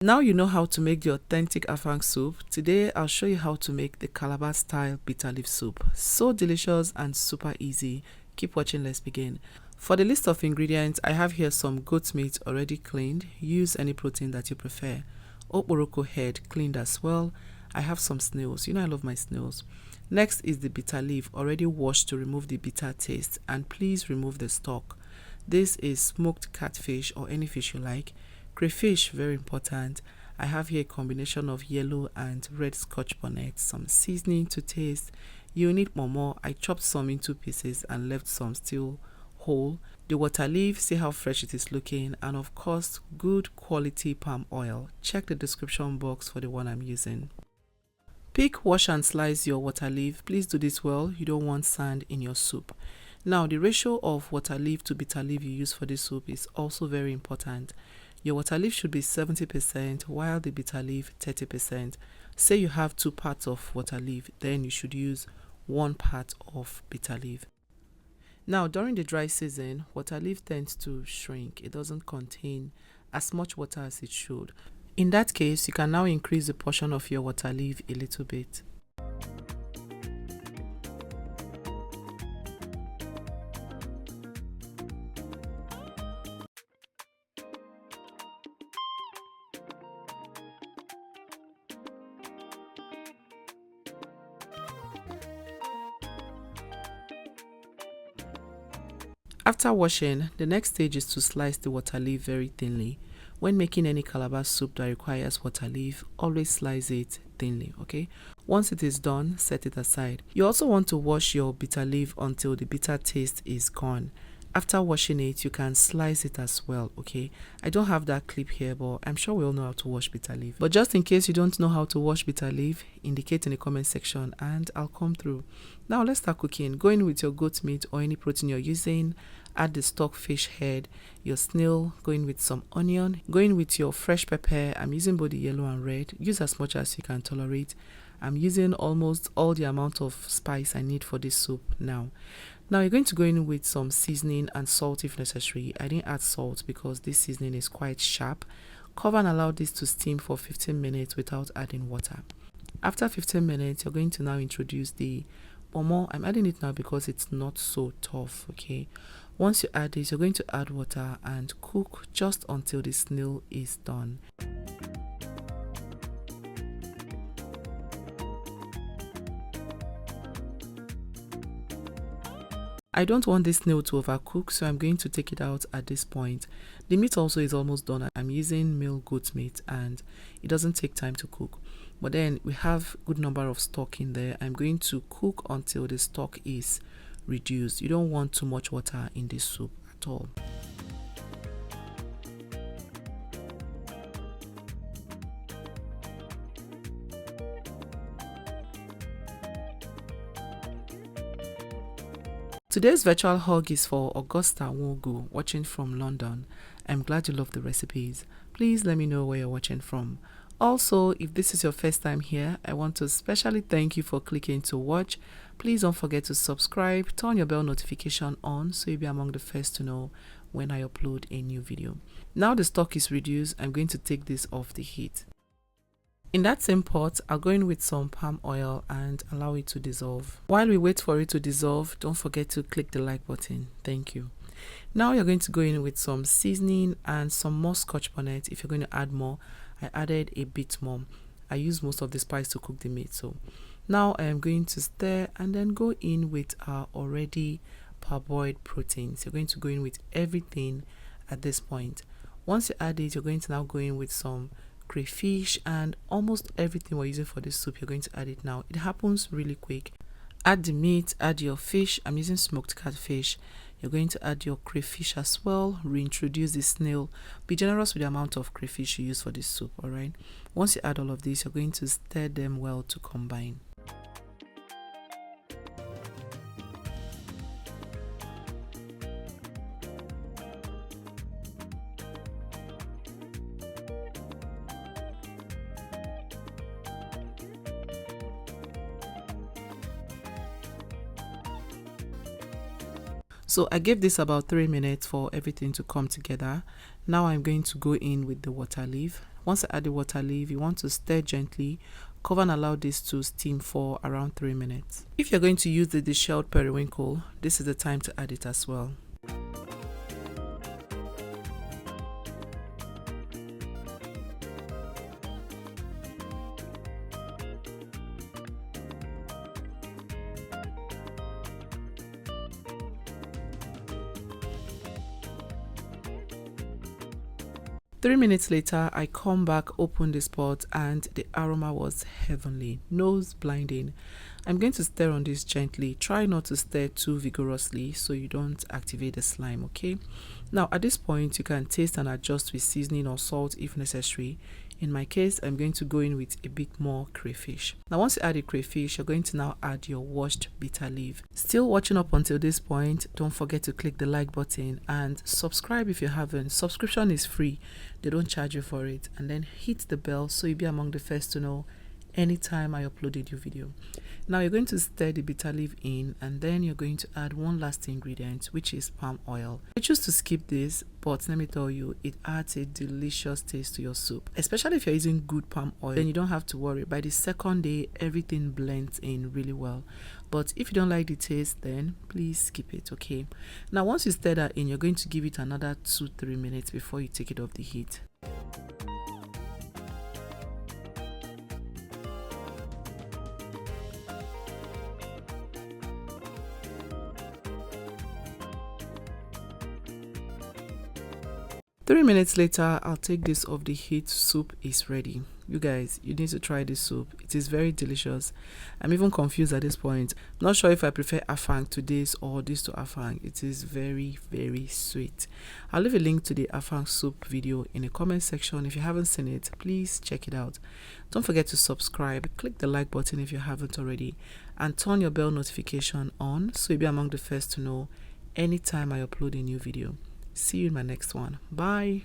Now you know how to make the authentic afang soup. Today I'll show you how to make the Calabar style bitter leaf soup. So delicious and super easy. Keep watching, let's begin. For the list of ingredients, I have here some goat meat already cleaned. Use any protein that you prefer. Okporoko head cleaned as well. I have some snails. You know I love my snails. Next is the bitter leaf already washed to remove the bitter taste, and please remove the stalk. This is smoked catfish or any fish you like. Crayfish, very important. I have here a combination of yellow and red scotch bonnet, some seasoning to taste. You need more. I chopped some into pieces and left some still whole. The water leaf, see how fresh it is looking, and of course good quality palm oil. Check the description box for the one I'm using. Pick, wash and slice your water leaf. Please do this well, you don't want sand in your soup. Now the ratio of water leaf to bitter leaf you use for this soup is also very important. Your water leaf should be 70% while the bitter leaf 30%. Say you have 2 parts of water leaf, then you should use 1 part of bitter leaf. Now during the dry season, water leaf tends to shrink. It doesn't contain as much water as it should. In that case, you can now increase the portion of your water leaf a little bit. After washing, the next stage is to slice the water leaf very thinly. When making any Calabar soup that requires water leaf, always slice it thinly, okay? Once it is done, set it aside. You also want to wash your bitter leaf until the bitter taste is gone. After washing it, you can slice it as well, okay? I don't have that clip here, but I'm sure we all know how to wash bitter leaf. But just in case you don't know how to wash bitter leaf, indicate in the comment section and I'll come through. Now let's start cooking. Go in with your goat meat or any protein you're using. Add the stockfish head, your snail, go in with some onion, go in with your fresh pepper. I'm using both the yellow and red. Use as much as you can tolerate. I'm using almost all the amount of spice I need for this soup now. Now you're going to go in with some seasoning and salt if necessary. I didn't add salt because this seasoning is quite sharp. Cover and allow this to steam for 15 minutes without adding water. After 15 minutes, you're going to now introduce the pomo. I'm adding it now because it's not so tough, okay? Once you add this, you're going to add water and cook just until the snail is done. I don't want this snail to overcook, so I'm going to take it out at this point. The meat also is almost done. I'm using male goat meat and it doesn't take time to cook. But then we have a good number of stock in there. I'm going to cook until the stock is reduced. You don't want too much water in this soup at all. Today's virtual hug is for Augusta Wogu, watching from London. I'm glad you love the recipes. Please let me know where you're watching from. Also, if this is your first time here, I want to especially thank you for clicking to watch. Please don't forget to subscribe, turn your bell notification on so you'll be among the first to know when I upload a new video. Now the stock is reduced, I'm going to take this off the heat. In that same pot, I'll go in with some palm oil and allow it to dissolve. While we wait for it to dissolve, don't forget to click the like button. Thank you. Now you're going to go in with some seasoning and some more scotch bonnet. If you're going to add more, I added a bit more. I use most of the spice to cook the meat. So now I am going to stir and then go in with our already parboiled proteins. You're going to go in with everything at this point. Once you add it, you're going to now go in with some crayfish and almost everything we're using for this soup. You're going to add it now. It happens really quick. Add the meat, add your fish. I'm using smoked catfish. You're going to add your crayfish as well. Reintroduce the snail. Be generous with the amount of crayfish you use for this soup, all right? Once you add all of this, you're going to stir them well to combine. So I gave this about 3 minutes for everything to come together. Now I'm going to go in with the water leaf. Once I add the water leaf, you want to stir gently, cover and allow this to steam for around 3 minutes. If you're going to use the deshelled periwinkle, this is the time to add it as well. Three minutes later, I come back, open this pot, and the aroma was heavenly, nose blinding. I'm going to stir on this gently. Try not to stir too vigorously so you don't activate the slime, okay? Now at this point, you can taste and adjust with seasoning or salt if necessary. In my case, I'm going to go in with a bit more crayfish. Now once you add the crayfish, you're going to now add your washed bitter leaf. Still watching up until this point, don't forget to click the like button and subscribe if you haven't. Subscription is free, they don't charge you for it. And then hit the bell so you'll be among the first to know anytime I upload a new video. Now you're going to stir the bitter leaf in, and then you're going to add one last ingredient, which is palm oil. I choose to skip this, but let me tell you, it adds a delicious taste to your soup. Especially if you're using good palm oil, then you don't have to worry. By the second day, everything blends in really well. But if you don't like the taste, then please skip it, okay? Now once you stir that in, you're going to give it another 2-3 minutes before you take it off the heat. Three minutes later, I'll take this off the heat. Soup is ready. You guys, you need to try this soup. It is very delicious. I'm even confused at this point. I'm not sure if I prefer afang to this or this to afang. It is very, very sweet. I'll leave a link to the afang soup video in the comment section. If you haven't seen it, please check it out. Don't forget to subscribe, click the like button if you haven't already, and turn your bell notification on so you'll be among the first to know anytime I upload a new video. See you in my next one. Bye.